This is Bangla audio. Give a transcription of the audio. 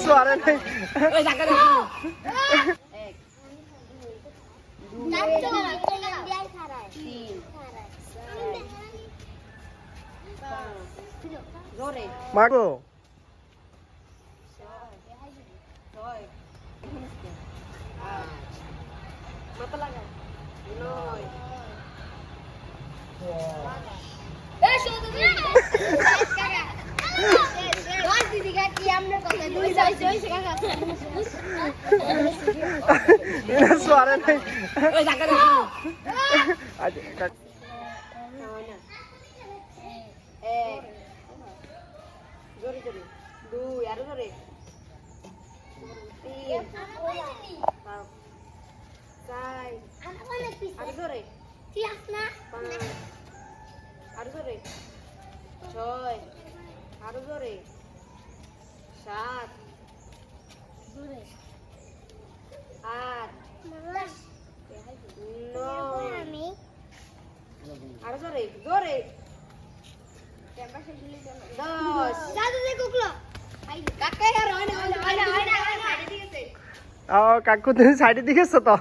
সোয়ারে নাই ওই জায়গা দেখো মাগো সোয়ারে নাই ওই জায়গা দেখো এক জোরে জোরে দুই আরো জোরে তিন চার আরো জোরে পাঁচ আরো জোরে ছয় আরো জোরে সাত আট নয় আরো জোরে জোরে 10 কাকু তুমি সাইডে দিকে তো